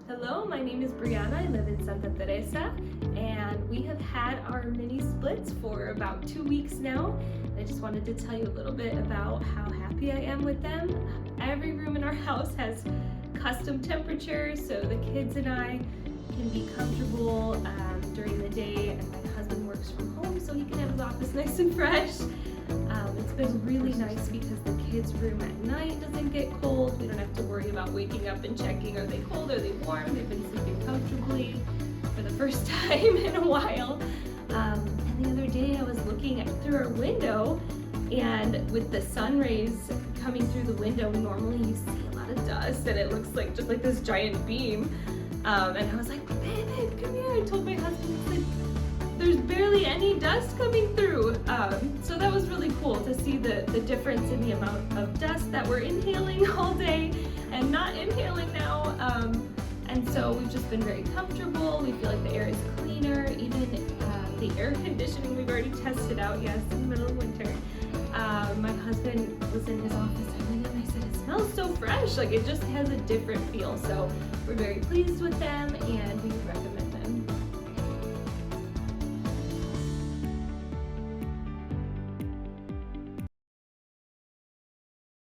Hello, my name is Brianna. I live in Santa Teresa, and we have had our mini splits for about 2 weeks now. I just wanted to tell you a little bit about how happy I am with them. Every room in our house has custom temperatures, so the kids and I can be comfortable during the day, and my husband works from home, so he can have his office nice and fresh. It's been really nice because the kids' room at night doesn't get cold. We don't have to worry about waking up and checking, are they cold, are they warm? They've been sleeping comfortably for the first time in a while. And the other day I was looking through our window, and with the sun rays coming through the window, normally you see a lot of dust and it looks like just like this giant beam. And I was like, babe, come here. I told my husband, I said, there's barely any dust coming through. So that was really cool to see the difference in the amount of dust that we're inhaling all day and not inhaling now. And so we've just been very comfortable. We feel like the air is cleaner. Even the air conditioning we've already tested out, yes, in the middle of winter. My husband was in his office and I said, it smells so fresh. Like it just has a different feel. So we're very pleased with them and we would recommend